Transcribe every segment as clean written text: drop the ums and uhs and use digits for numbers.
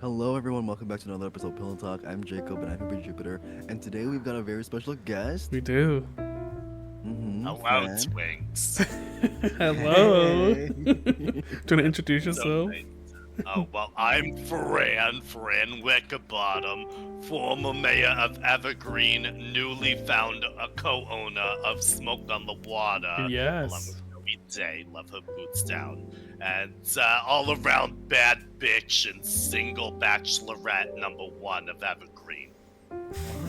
Hello, everyone. Welcome back to another episode of PillowTalk. I'm Jacob, and I'm here with Jupiter. And today we've got a very special guest. We do. Hello, Fran. Twinks. Hello. Hey. Do you want to introduce yourself? Oh, well, I'm Fran Wickerbottom, former mayor of Evergreen, newly found a co-owner of Smoke on the Water. Yes. Along with Joey Day, love her boots down. And all-around bad bitch and single bachelorette #1 of Evergreen.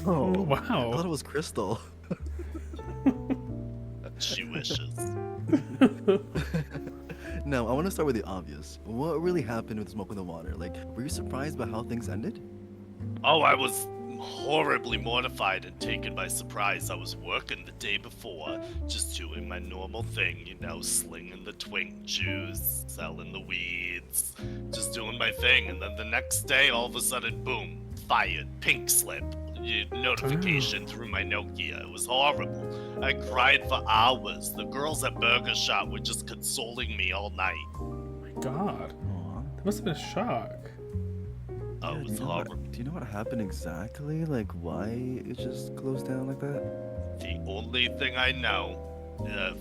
Oh, I Wow. thought it was Crystal. She wishes. Now, I want to start with the obvious. What really happened with Smoke on the Water? Like, were you surprised by how things ended? Oh, I was horribly mortified and taken by surprise. I was working the day before, just doing my normal thing, slinging the twink juice, selling the weeds, just doing my thing. And then the next day, all of a sudden, boom, fired, pink slip, notification through my Nokia. It was horrible. I cried for hours. The girls at Burger Shop were just consoling me all night. Oh my god. Aw. That must have been a shock. Oh, Yeah, it was horrible. do you know what happened exactly? Like, why it just closed down like that? The only thing I know,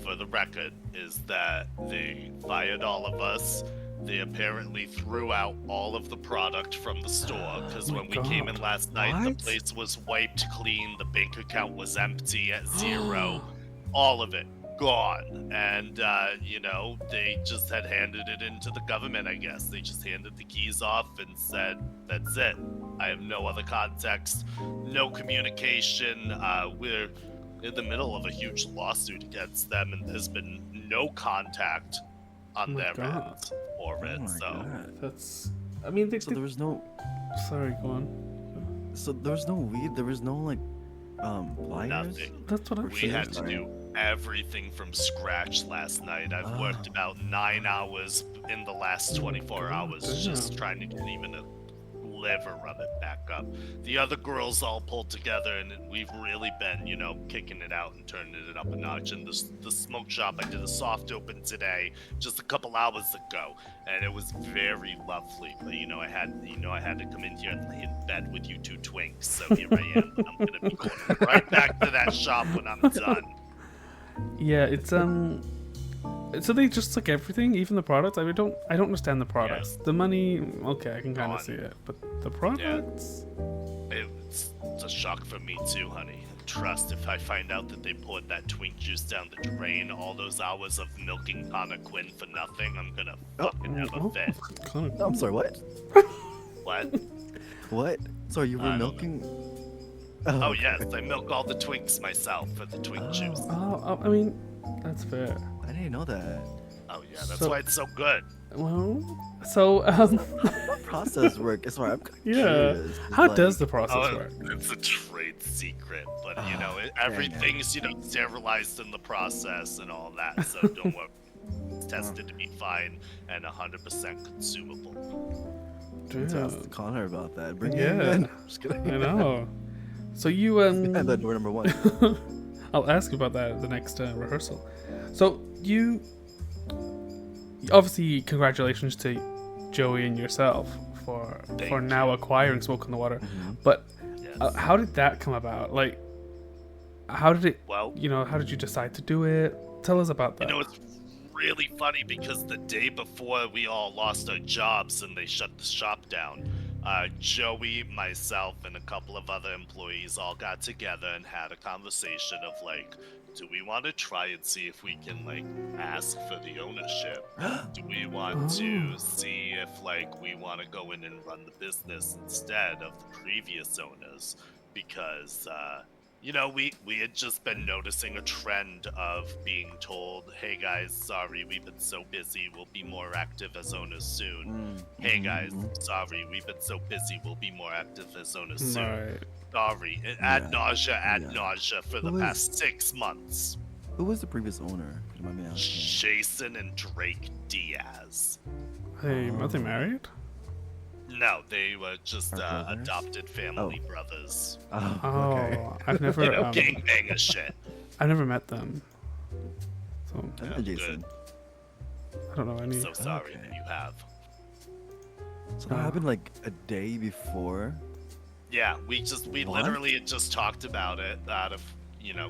for the record, is that they fired all of us. They apparently threw out all of the product from the store, because Oh my when we came in God. last night, What? the place was wiped clean, the bank account was empty at zero, all of it gone. And, they just had handed it into the government, I guess. They just handed the keys off and said, that's it. I have no other context, no communication. We're in the middle of a huge lawsuit against them, and there's been no contact on Oh my their God. end for it. Oh my So god. That's. I mean, they. So there was no. Sorry, go on. So there was no weed. There was no pliers. nothing. That's what I'm We saying. had to do everything from scratch last night. I've worked about 9 hours in the last 24 God hours just damn. trying to get even a liver of it back up. The other girls all pulled together, and we've really been, kicking it out and turning it up a notch. And the smoke shop, I did a soft open today, just a couple hours ago, and it was very lovely. But I had to come in here and lay in bed with you two twinks. So here I am. And I'm gonna be going right back to that shop when I'm done. Yeah, it's So they just took everything, even the products. I don't understand the products. The money, okay, I can kind of Gone. see it, but the products. It's a shock for me too, honey. Trust, if I find out that they poured that twink juice down the drain, all those hours of milking Connor Quinn for nothing, I'm gonna fucking have a fit. Kind of. I'm sorry. What? What? What? Sorry, you were I don't milking. Oh yes, I milk all the twinks myself for the twink juice. I mean, that's fair. I didn't know that. Oh yeah, that's So- why it's so good. Well, so What process work? Sorry, I'm yeah. curious. How Like- does the process Oh, work? it's a trade secret, but Oh, dang it. everything's sterilized in the process and all that. So don't worry, it's tested to be fine and 100% consumable. Let's Yeah, ask Connor about that. Bring Yeah. him in. Just kidding. I know. So you And that door number one. I'll ask you about that at the next rehearsal. So you obviously, congratulations to Joey and yourself for Thank now you. acquiring Smoke on the Water. Mhm. But Yes. how did that come about? Like, how did it? Well, How did you decide to do it? Tell us about that. it's really funny because the day before we all lost our jobs and they shut the shop down, Joey, myself, and a couple of other employees all got together and had a conversation of like, do we want to try and see if we can ask for the ownership? Do we want to see if we want to go in and run the business instead of the previous owners? Because we had just been noticing a trend of being told, hey guys, sorry, we've been so busy, we'll be more active as owners soon. Hey guys, sorry, we've been so busy, we'll be more active as owners soon. Right. Sorry, ad nausea for the Who is- past 6 months. Who was the previous owner? If you don't mind me asking. Jason and Drake Diaz. Hey, are they married? No, they were just Are brothers? adopted family brothers. Oh, Oh, okay. I've never Gangbanger shit. I've never met them. So That's Jason. Good. I don't know any. So sorry Okay. that you have. So that happened like a day before. Yeah, we What? literally had just talked about it out of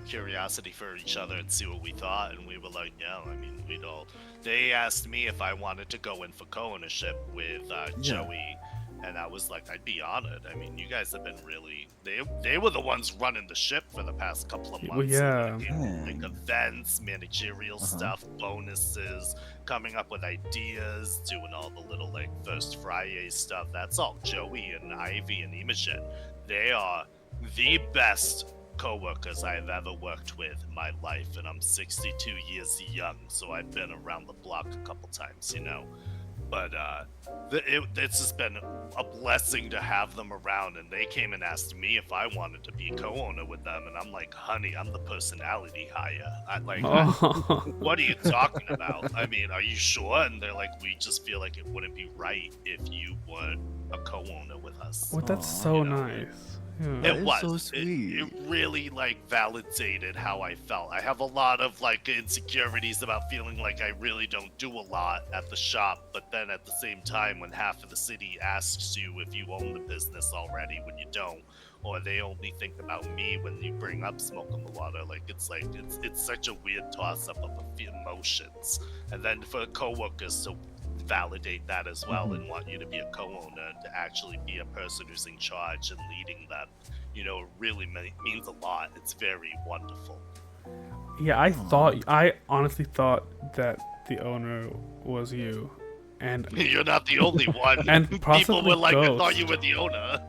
curiosity for each other and see what we thought, and we were like, yeah, I mean, we'd all. They asked me if I wanted to go in for co-ownership with Joey, and I was like, I'd be honored. I mean, you guys have been really. They were the ones running the ship for the past couple of months. Well, yeah. Like events, managerial stuff, bonuses, coming up with ideas, doing all the little like First Friday stuff. That's all Joey and Ivy and Imogen. They are the best co-workers I've ever worked with in my life, and I'm 62 years young, so I've been around the block a couple times, But it's just been a blessing to have them around, and they came and asked me if I wanted to be a co-owner with them, and I'm like, honey, I'm the personality hire. What are you talking about? I mean, are you sure? And they're like, we just feel like it wouldn't be right if you weren't a co-owner with us. Well, that's so nice. Yeah. That It is was. so sweet. It really validated how I felt. I have a lot of insecurities about feeling like I really don't do a lot at the shop, but then at the same time, when half of the city asks you if you own the business already when you don't, or they only think about me when you bring up Smoke on the Water, it's such a weird toss up of emotions. And then for coworkers to validate that as well and want you to be a co-owner and to actually be a person who's in charge and leading them, it really means a lot. It's very wonderful. Yeah, I honestly thought that the owner was you, and You're not the only one. And People possibly were like, I Ghost. thought you were the owner.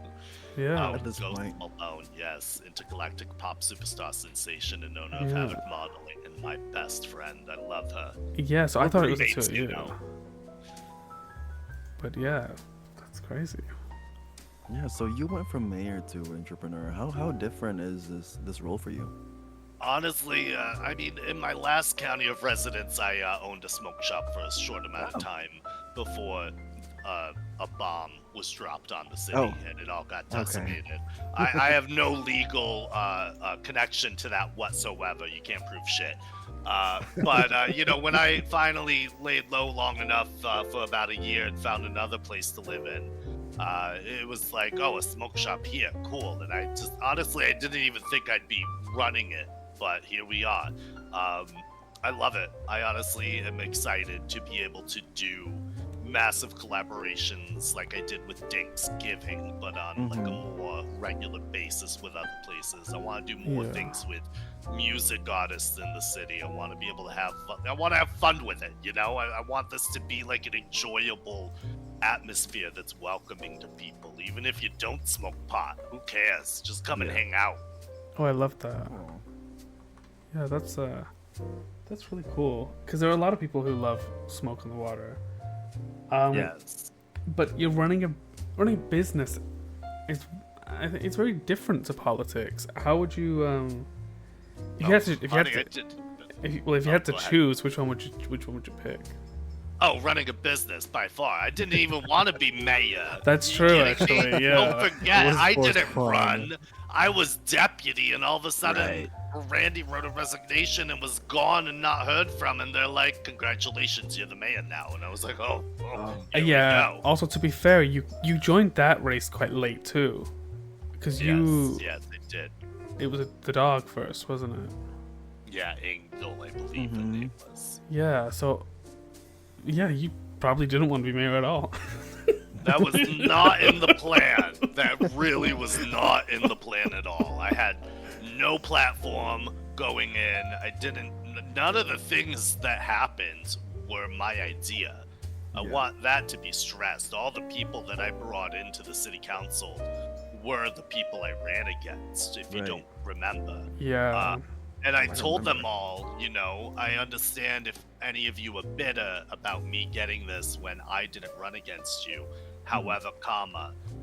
yeah. At this Ghost point. Malone, yes, intergalactic pop superstar sensation and owner of Havoc Modeling, and my best friend. I love her. Yeah, so I thought it was roommates, to you. But yeah, that's crazy. Yeah, so you went from mayor to entrepreneur. How different is this role for you? Honestly, I mean, in my last county of residence, I owned a smoke shop for a short amount of time before a bomb was dropped on the city and it all got decimated. I have no legal connection to that whatsoever. You can't prove shit. But when I finally laid low long enough for about a year and found another place to live in, it was like, oh, a smoke shop here, cool. And I just, honestly, I didn't even think I'd be running it, but here we are. I love it. I honestly am excited to be able to do massive collaborations like I did with Thanksgiving, but on like a more regular basis with other places. I want to do more things with music artists in the city. I want to be able to have fun. I want to have fun with it, I want this to be like an enjoyable atmosphere that's welcoming to people. Even if you don't smoke pot, who cares? Just come and hang out. Oh, I love that. Yeah, that's really cool. Because there are a lot of people who love Smoke on the Water. Yes. But you're running a business. I think it's very different to politics. How would you if you had to choose, which one would you pick? Oh, running a business by far. I didn't even want to be mayor. That's You true, kidding me? actually. Yeah. Don't forget, was I for didn't fun. run. I was deputy, and all of a sudden, Right. Randy wrote a resignation and was gone and not heard from. And they're like, "Congratulations, you're the mayor now." And I was like, "Oh, here we go." Also, to be fair, you joined that race quite late too, because Yes, they did. it was the dog first, wasn't it? Yeah, Angel, I believe the name was. Yeah. So, yeah, you probably didn't want to be mayor at all. That was not in the plan. That really was not in the plan at all. I had no platform going in. None of the things that happened were my idea. I want that to be stressed. All the people that I brought into the city council were the people I ran against, if you don't remember. Yeah. And I told them all, I understand if any of you are bitter about me getting this when I didn't run against you. However,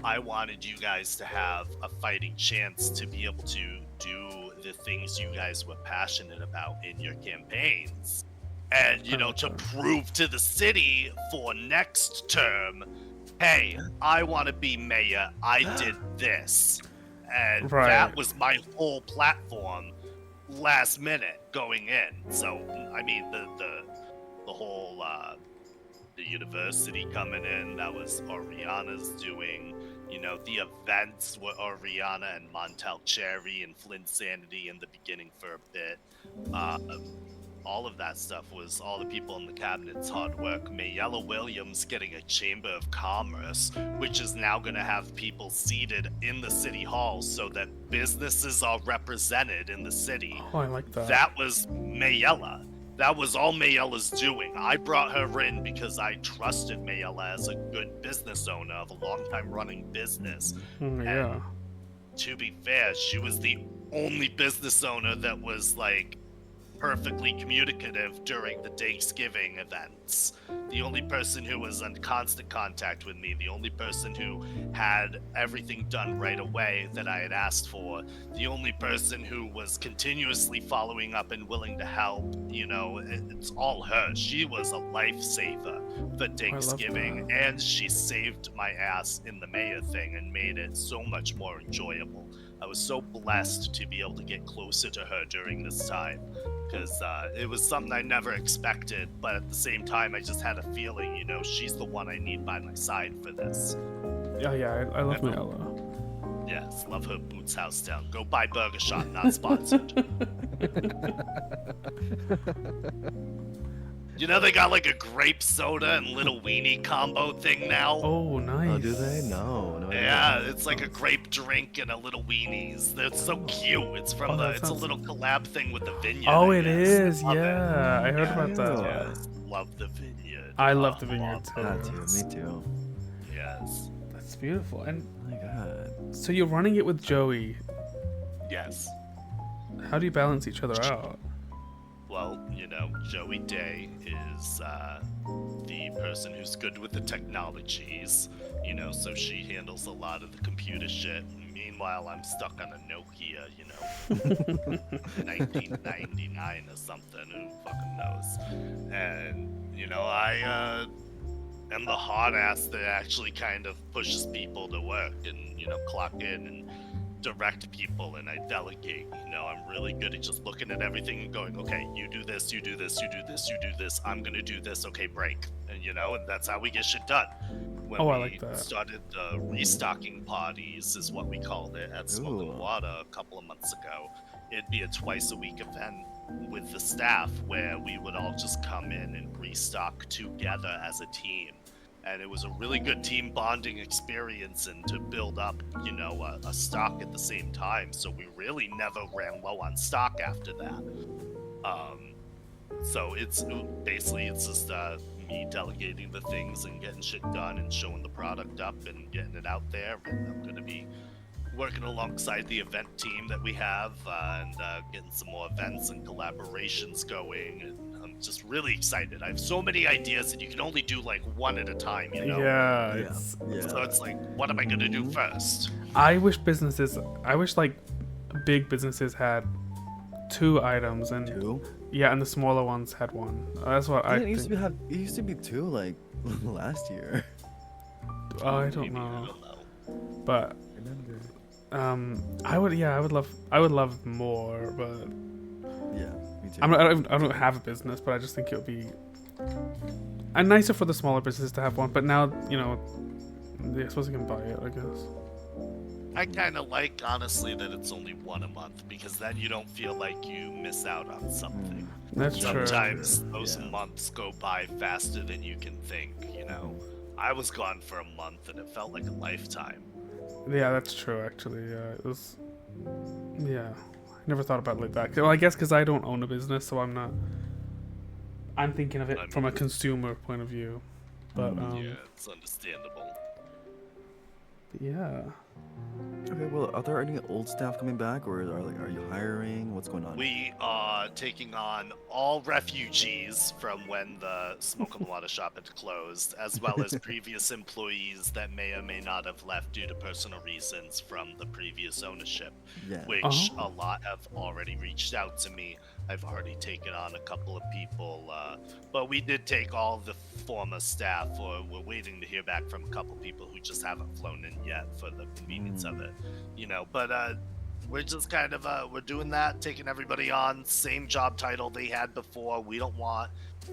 I wanted you guys to have a fighting chance to be able to do the things you guys were passionate about in your campaigns. And, to prove to the city for next term, hey, I want to be mayor. I did this. And that was my whole platform last minute going in. So, I mean, the whole, university coming in. That was Oriana's doing. You know, the events were Oriana and Montel Cherry and Flint Sanity in the beginning for a bit. All of that stuff was all the people in the cabinet's hard work. Mayella Williams getting a Chamber of Commerce, which is now going to have people seated in the city hall so that businesses are represented in the city. Oh, I like that. That was Mayella. That was all Mayella's doing. I brought her in because I trusted Mayella as a good business owner of a long-time running business. Yeah. And to be fair, she was the only business owner that was like perfectly communicative during the Thanksgiving events. The only person who was in constant contact with me, the only person who had everything done right away that I had asked for, the only person who was continuously following up and willing to help. You know, it's all her. She was a lifesaver for Thanksgiving, and she saved my ass in the mayor thing and made it so much more enjoyable. I was so blessed to be able to get closer to her during this time, because it was something I never expected, but at the same time, I just had a feeling, you know, she's the one I need by my side for this. Yeah, I love Mayella. Yes, love her boots house down. Go buy Burger Shot, not sponsored. You know they got like a grape soda and little weenie combo thing now? Oh, nice. Oh, do they? No. Yeah, it's like a grape drink and a little weenies. They're so cute. It's from it's a little collab thing with the vineyard. Oh, I it guess. is. Love it. Yeah, I heard about that. Yes, love the vineyard. I love the vineyard too. That too. Me too. Yes. That's beautiful. And Oh my god. so you're running it with Joey. Yes. How do you balance each other out? Well, you know, Joey Day is the person who's good with the technologies, you know, so she handles a lot of the computer shit. Meanwhile, I'm stuck on a Nokia, you know, 1999 or something, who fucking knows. And, you know, I am the hard ass that actually kind of pushes people to work and, you know, clock in and direct people, and I delegate. You know, I'm really good at just looking at everything and going, okay, you do this, you do this, you do this, you do this, I'm gonna do this, okay, break. And you know, and that's how we get shit done. When I we like that. started the restocking parties, is what we called it, at Smoke and Ooh. Water a couple of months ago. It'd be a twice-a-week event with the staff where we would all just come in and restock together as a team. And it was a really good team bonding experience, and to build up, you know, a stock at the same time. So we really never ran low on stock after that. So it's just me delegating the things and getting shit done and showing the product up and getting it out there. And I'm going to be working alongside the event team that we have and getting some more events and collaborations going. And I'm just really excited. I have so many ideas, and you can only do like one at a time, you know? Yeah, Yeah. it's, Yeah. So it's like, what am I going to do first? I wish like big businesses had 2 items, and Two? yeah, and the smaller ones had 1. That's what I It used think. it used to be 2 like last year. Oh, I don't Maybe, know, I don't know. but I would love more, but Yeah, me too. I don't have a business, but I just think it would be nicer for the smaller businesses to have one. But now, you know, I suppose you can buy it, I guess. I kind of like, honestly, that it's only one a month, because then you don't feel like you miss out on something. That's true. Sometimes those Yeah. months go by faster than you can think, you know? I was gone for a month, and it felt like a lifetime. Yeah, that's true. Actually, yeah, it was. Yeah, I never thought about it like that. Well, I guess because I don't own a business, so I'm not. I'm thinking of it from a consumer point of view, but Yeah, it's understandable. yeah. Okay, well, are there any old staff coming back, or are you hiring? What's going on? We are taking on all refugees from when the Smoke and Water shop had closed, as well as previous employees that may or may not have left due to personal reasons from the previous ownership, Yeah. which a lot have already reached out to me. I've already taken on a couple of people, but we did take all the former staff, or we're waiting to hear back from a couple people who just haven't flown in yet for the convenience of it, you know. But we're just kind of we're doing that, taking everybody on, same job title they had before. We don't want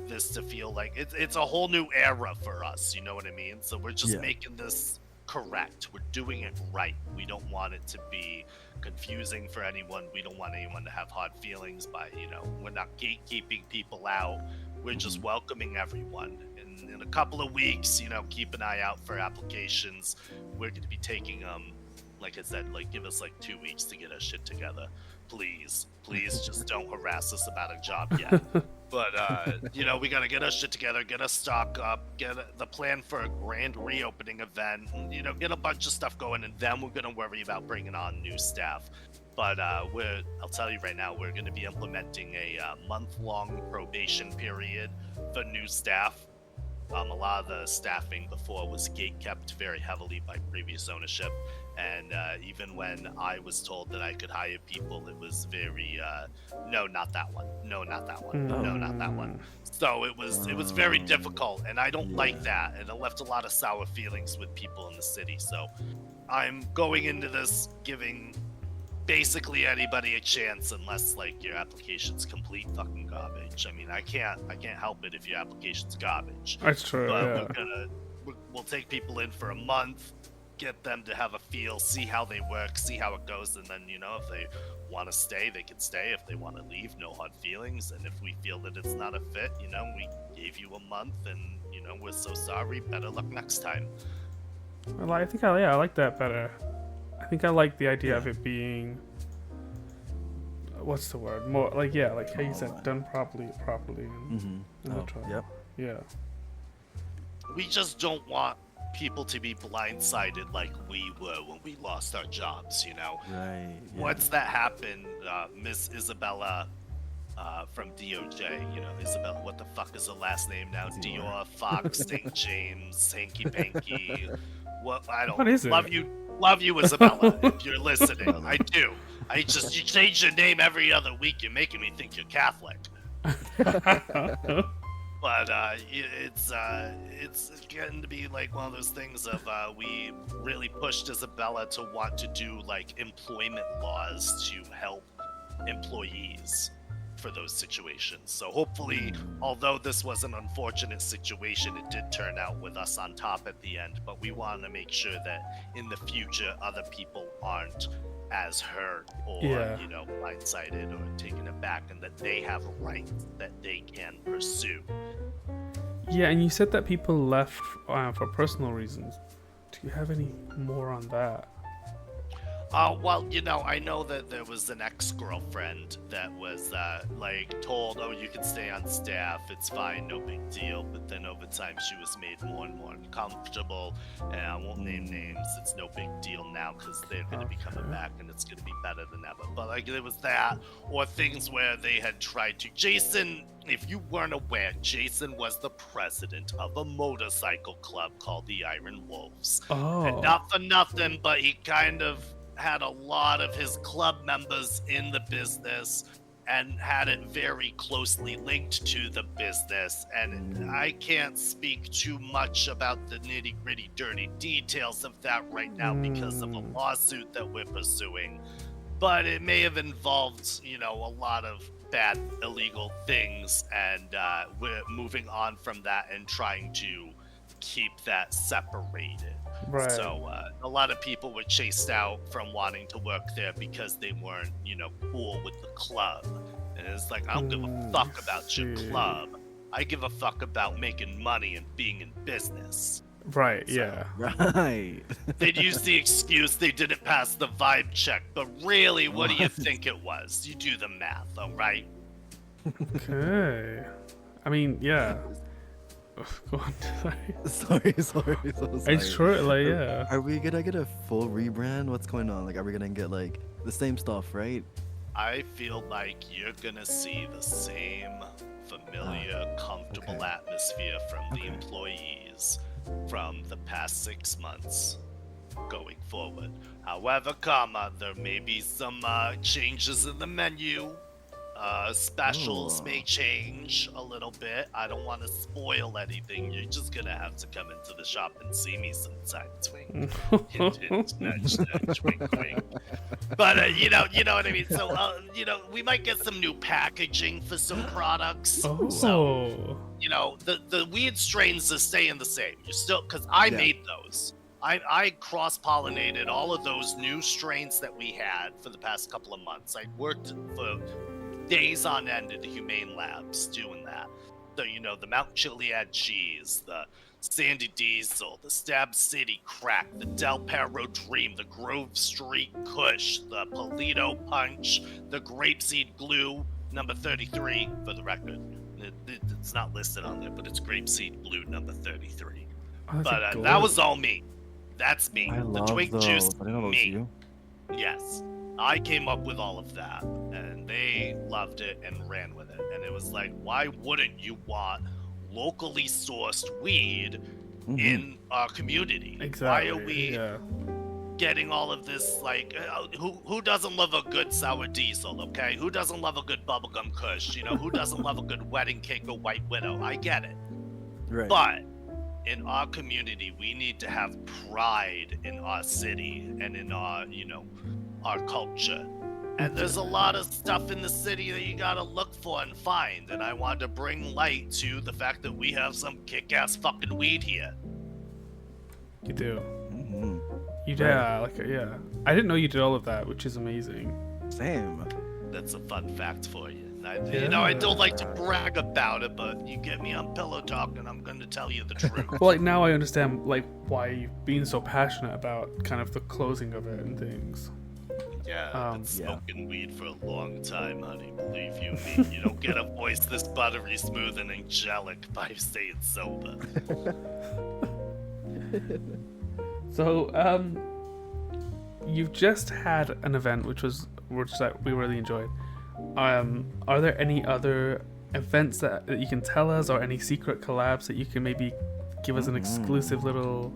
this to feel like it's a whole new era for us, you know what I mean? So we're just making this correct. We're doing it right. We don't want it to be confusing for anyone. We don't want anyone to have hard feelings by, we're not gatekeeping people out. We're just welcoming everyone. In a couple of weeks, keep an eye out for applications. We're going to be taking like I said, give us 2 weeks to get our shit together. Please just don't harass us about a job yet. But, we got to get our shit together, get our stock up, get the plan for a grand reopening event, get a bunch of stuff going, and then we're going to worry about bringing on new staff. But I'll tell you right now, we're going to be implementing a month-long probation period for new staff. A lot of the staffing before was gate-kept very heavily by previous ownership. And even when I was told that I could hire people, it was very, no, not that one. No, not that one. No, not that one. So it was very difficult, and I don't like that. And it left a lot of sour feelings with people in the city. So I'm going into this giving basically anybody a chance, unless your application's complete fucking garbage. I mean, I can't help it if your application's garbage. That's true. But we'll take people in for a month, get them to have a feel, see how they work, see how it goes, and then if they want to stay, they can stay. If they want to leave, no hard feelings. And if we feel that it's not a fit, we gave you a month, and we're so sorry. Better luck next time. Well, I think I like that better. I think I like the idea of it being, what's the word? More like how you said, done properly, and Yep. Yeah. We just don't want people to be blindsided like we were when we lost our jobs, Right. Yeah. Once that happened, Miss Isabella from DOJ, Isabella, what the fuck is her last name now? Dior, Fox, St. James, Hanky Panky. What is it? Love you, Isabella, if you're listening. I do. You change your name every other week. You're making me think you're Catholic. But it's getting to be one of those things of we really pushed Isabella to want to do employment laws to help employees for those situations. So hopefully, although this was an unfortunate situation, it did turn out with us on top at the end. But we want to make sure that in the future, other people aren't as hurt or blindsided or taken aback, and that they have rights that they can pursue. Yeah, and you said that people left for personal reasons. Do you have any more on that? Well, I know that there was an ex-girlfriend that was, told, oh, you can stay on staff, it's fine, no big deal. But then over time, she was made more and more uncomfortable, and I won't name names, it's no big deal now, because they're going to be coming back, and it's going to be better than ever. But, there was that, or things where they had tried to... Jason, if you weren't aware, Jason was the president of a motorcycle club called the Iron Wolves. Oh. And not for nothing, but he kind of had a lot of his club members in the business and had it very closely linked to the business. And I can't speak too much about the nitty-gritty dirty details of that right now because of a lawsuit that we're pursuing. But it may have involved, a lot of bad illegal things, and we're moving on from that and trying to keep that separated. Right. So a lot of people were chased out from wanting to work there because they weren't, cool with the club. And it's I don't give a fuck about your club. I give a fuck about making money and being in business. Right, So, yeah. Right. They'd use the excuse they didn't pass the vibe check, but really, what do you think it was? You do the math, all right? Okay. I mean, yeah. Go on. Sorry. So sorry. It's true, yeah. Are we gonna get a full rebrand? What's going on? Are we gonna get the same stuff, right? I feel like you're gonna see the same familiar, comfortable atmosphere from the employees from the past 6 months going forward. However, there may be some changes in the menu. Specials Ooh. may change a little bit. I don't want to spoil anything. You're just gonna have to come into the shop and see me sometime. Twink, hint, hint, nudge, nudge, wink, wink. But you know what I mean. So we might get some new packaging for some products. Oh. So, the weed strains are staying the same. You're still, because I made those. I cross-pollinated all of those new strains that we had for the past couple of months. I worked for days on end in the Humane Labs doing that. So, the Mount Chiliad cheese, the Sandy Diesel, the Stab City Crack, the Del Perro Dream, the Grove Street Kush, the Polito Punch, the Grapeseed Glue, number 33, for the record. It's not listed on there, but it's Grapeseed Glue, number 33. Oh, But that was all me. That's me. I The love Twink those. Juice, I didn't know that was me. you. Yes. I came up with all of that, and they loved it and ran with it. And it was like, why wouldn't you want locally sourced weed in our community? Exactly. Why are we getting all of this, like, who doesn't love a good sour diesel, okay? Who doesn't love a good bubblegum kush? Who doesn't love a good wedding cake or white widow? I get it. Right. But in our community, we need to have pride in our city and in our, our culture. And there's a lot of stuff in the city that you gotta look for and find. And I wanted to bring light to the fact that we have some kick-ass fucking weed here. You do. Mm-hmm. You do. Yeah. I didn't know you did all of that, which is amazing. Same. That's a fun fact for you. I don't like to brag about it, but you get me on PillowTalk and I'm going to tell you the truth. Well, like, now I understand, like, why you've been so passionate about kind of the closing of it and things. Yeah, I've been smoking weed for a long time, honey. Believe you me. You don't get a voice this buttery smooth and angelic by staying sober. So, you've just had an event which we really enjoyed. Are there any other events that you can tell us, or any secret collabs that you can maybe give us an exclusive little...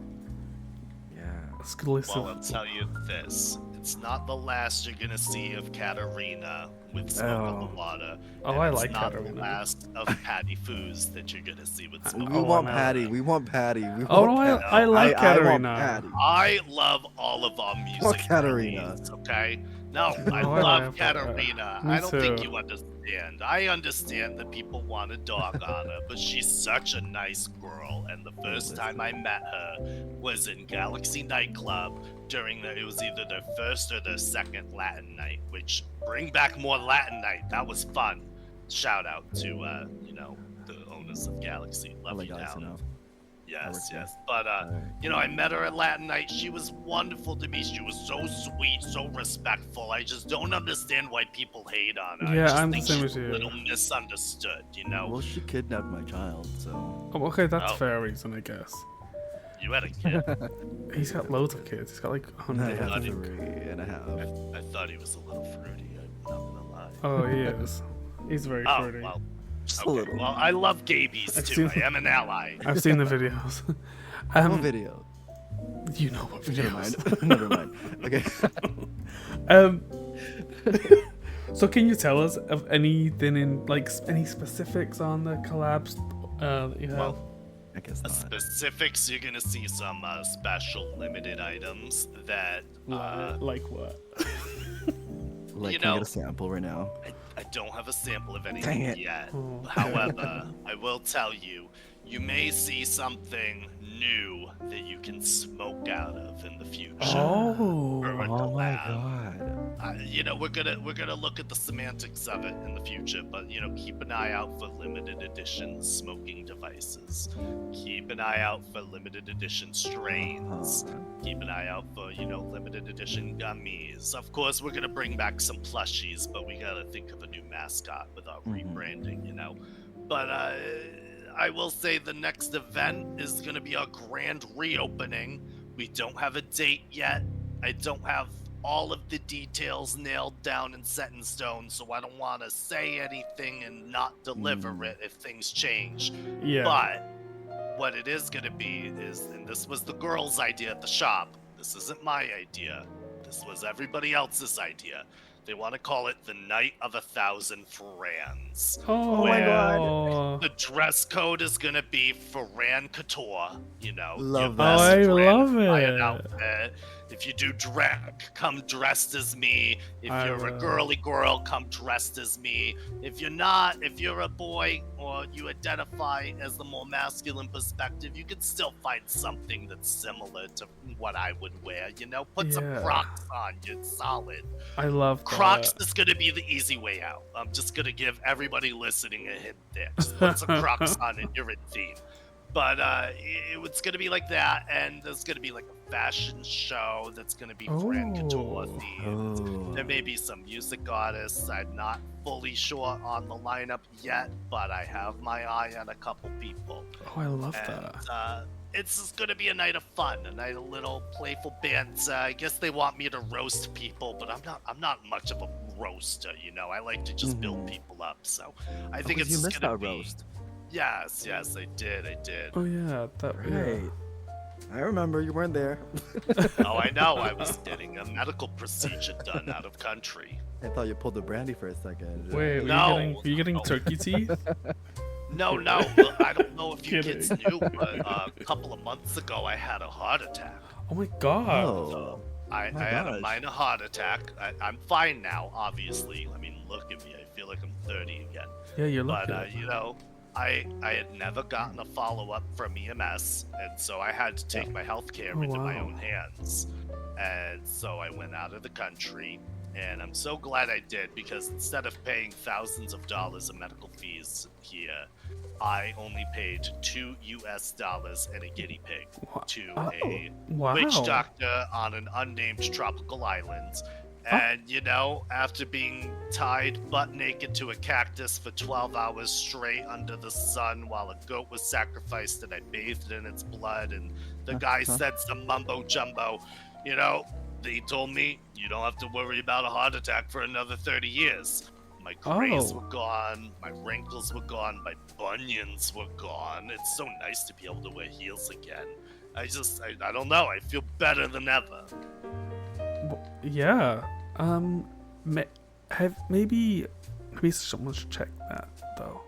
Exclusive... Well, I'll tell you this. It's not the last you're gonna see of Katarina with Smoke on the Water. Oh, I like It's not Katarina. the last of Patty Foos that you're gonna see with Smoke We on the want Water. Patty. We want Patty. I like I want Katarina. Patty. I love all of our music. Fuck Katarina. releases, okay? No, I Oh, I love love Katarina. me I don't think too. you understand. I understand that people want a dog on her, but she's such a nice girl. And the first time I met her was in Galaxy Nightclub during it was either their first or their second Latin night, which bring back more Latin night. That was fun. Shout out to, the owners of Galaxy. I Love like you Alex down. enough. Yes. But, I met her at Latin night. She was wonderful to me. She was so sweet, so respectful. I just don't understand why people hate on her. Yeah, I just I'm the think same she's as you. a little misunderstood, Well, she kidnapped my child, so... Oh, okay, that's Oh. fair reason, I guess. You had a kid. He's got loads of kids. He's got like I 100. have Bloody 3.5. I thought he was a little fruity. I'm not gonna lie. Oh, he is. He's very Oh, pretty. well. Just a Okay. little. Well, I love gabies I've too. seen- I am an ally. I've seen the videos. What video? You know what videos. Never mind. Okay. So can you tell us of anything in like any specifics on the collabs that you have? Well, I guess not. specifics, you're gonna see some special limited items that like what? Like, you can I know- get a sample right now? I don't have a sample of Dang anything it. yet. Oh. However, I will tell you, you may see something new that you can smoke out of in the future. Oh. Or in the Oh my lab. god. We're gonna look at the semantics of it in the future, but keep an eye out for limited edition smoking devices. Keep an eye out for limited edition strains. Keep an eye out for limited edition gummies. Of course, we're gonna bring back some plushies, but we gotta think of a new mascot with our rebranding. But I will say the next event is gonna be our grand reopening. We don't have a date yet. I don't have all of the details nailed down and set in stone, so I don't want to say anything and not deliver it if things change. Yeah. But what it is going to be is, and this was the girls' idea at the shop, this isn't my idea, this was everybody else's idea. They want to call it the Night of 1,000 Frans. Oh my God. The dress code is gonna be Fran Couture. You know, Love your that. best Oh, I Fran love Fran it. outfit. If you do drag, come dressed as me. If I you're a will. girly girl, come dressed as me. If you're not, if you're a boy or you identify as the more masculine perspective, you can still find something that's similar to what I would wear. You know, put some Yeah. Crocs on, you're solid. I love Crocs that. is gonna be the easy way out. I'm just gonna give everybody listening a hint there. Just put some Crocs on and you're in theme. But it's gonna be like that, and there's gonna be like a fashion show that's gonna be Fran Couture Oh. themed. Oh. There may be some music artists. I'm not fully sure on the lineup yet, but I have my eye on a couple people. Oh, I love And that. it's just gonna be a night of fun, a night of little playful banter. I guess they want me to roast people, but I'm not much of a roaster, you know. I like to just build people up, so I think 'Cause it's you just missed gonna that be. roast. Yes, I did. Oh yeah, that. Right. Yeah. I remember you weren't there. Oh, I know. I was getting a medical procedure done out of country. I thought you pulled the brandy for a second. Wait, No. were you getting No. turkey teeth? No, look, I don't know if you Kidding. kids knew, but a couple of months ago I had a heart attack. Oh my God. Oh. I My had a gosh. minor heart attack. I'm fine now, obviously. I mean, look at me. I feel like I'm 30 again. Yeah, you're But lucky. you know, I had never gotten a follow-up from EMS, and so I had to take my health care Oh, into my wow. own hands. And so I went out of the country, and I'm so glad I did, because instead of paying thousands of dollars in medical fees here, I only paid $2 and a guinea pig Wha- to oh, a wow. witch doctor on an unnamed tropical island. And, you know, after being tied butt naked to a cactus for 12 hours straight under the sun while a goat was sacrificed and I bathed in its blood, and the guy said some mumbo jumbo, you know, he told me, you don't have to worry about a heart attack for another 30 years. My grays Oh. were gone, my wrinkles were gone, my bunions were gone. It's so nice to be able to wear heels again. I don't know, I feel better than ever. Yeah. Maybe someone should check that though.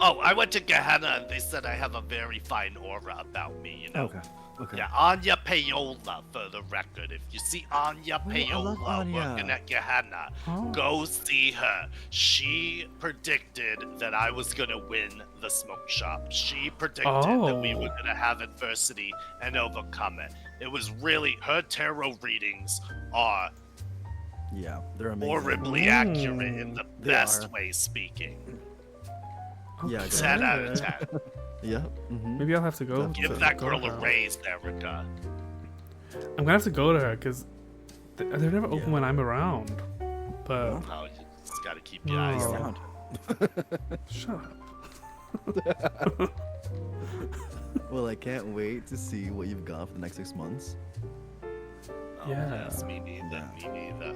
Oh, I went to Gehenna and they said I have a very fine aura about me, you know? Okay. Okay. Yeah, Anya Payola for the record. If you see Anya Oh, I love Payola Anya. working at Gehenna, Oh. go see her. She predicted that I was gonna win the smoke shop. She predicted that we were gonna have adversity and overcome it. It was really, her tarot readings are Yeah, they're amazing. horribly accurate in the They best are. way speaking. Yeah, Okay. 10 out of 10. Yeah. Mm-hmm. Maybe I'll have to go. Give to- that go girl to a her. raise, Erica. I'm gonna have to go to her because they're never open Yeah. when I'm around. But No, you just gotta keep your eyes Oh. down. shut up. Well, I can't wait to see what you've got for the next 6 months. Oh, Yeah. yes, me neither. Me neither.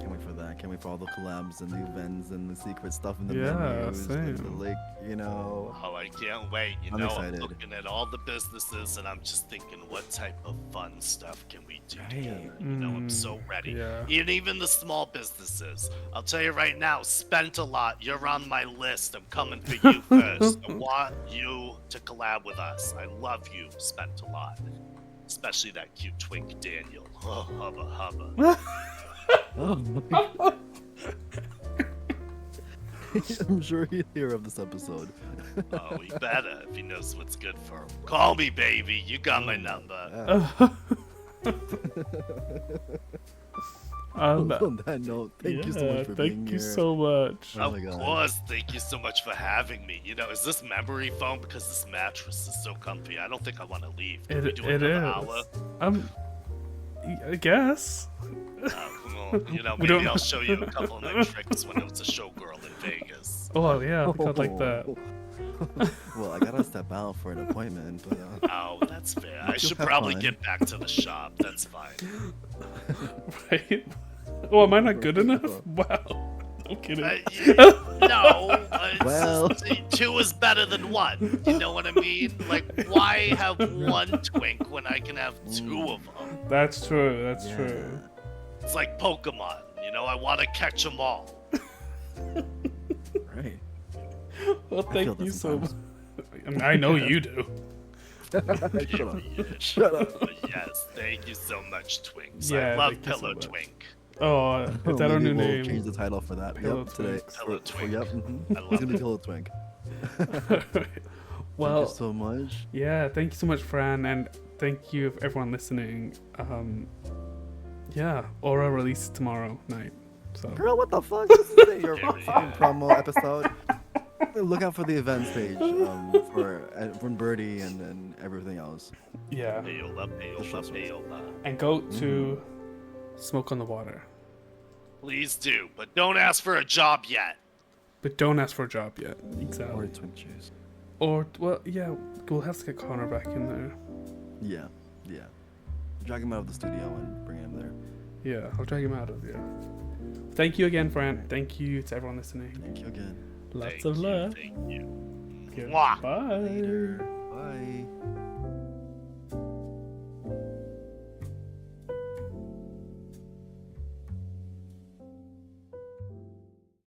Can't wait for that. Can't wait for all the collabs and the events and the secret stuff in the Yeah, menus. And the, same. like, you know. Oh, I can't wait. You I'm know, excited. I'm looking at all the businesses and I'm just thinking, what type of fun stuff can we do Right. together? You know, I'm so ready. Yeah. And even the small businesses. I'll tell you right now, Spent a Lot, you're on my list. I'm coming for you first. I want you to collab with us. I love you, Spent a Lot. Especially that cute twink Daniel. Oh, hubba hubba. Oh my God. I'm sure he'll hear of this episode. Oh, he better if he knows what's good for him. Call me, baby. You got my number. On that note, thank you so yeah, much for being thank you here. so much. Oh Of my God. course, thank you so much for having me. You know, is this memory foam? Because this mattress is so comfy. I don't think I want to leave. Can we do It another is. hour? I guess. Well, you know, We maybe don't- I'll show you a couple of my tricks when I was a showgirl in Vegas. Oh yeah, I think I'd like that. Well, I gotta step out for an appointment, but Oh, that's fair. I You'll should have probably fun. get back to the shop. That's fine. Right? Oh, am I not good enough? Wow. I'm kidding. No. Well. Two is better than one. You know what I mean? Like, why have one twink when I can have two of them? That's true. That's yeah. true. It's like Pokemon. You know, I want to catch them all. Right. Well, I feel thank you that so much. sometimes. I mean, I know you do. Shut up. Shut up. But yes, thank you so much, Twinks. Yeah, I love thank you so much. PillowTwink. Oh, is that our new We'll name? change the title for that. Yep, today. PillowTwink. Yep. I love It's gonna be it. PillowTwink. Well, Thank you so much. yeah, thank you so much, Fran, and thank you everyone listening. Yeah, Aura releases tomorrow night. So Girl, what the fuck? This is your fucking promo episode. Look out for the events page from Birdie and then everything else. yeah, Payola, payola, payola. and go to Smoke on the Water, Please do, but don't ask for a job yet. but don't ask for a job yet. Or Exactly. Twink Cheese. Or well, yeah, we'll have to get Connor back in there. Yeah. Drag him out of the studio and bring him there. Yeah, I'll drag him out of here. Thank you again, Fran. Thank you to everyone listening. Thank you again. Lots Thank of you, love. Thank you. Okay, Mwah. bye. Later. Bye.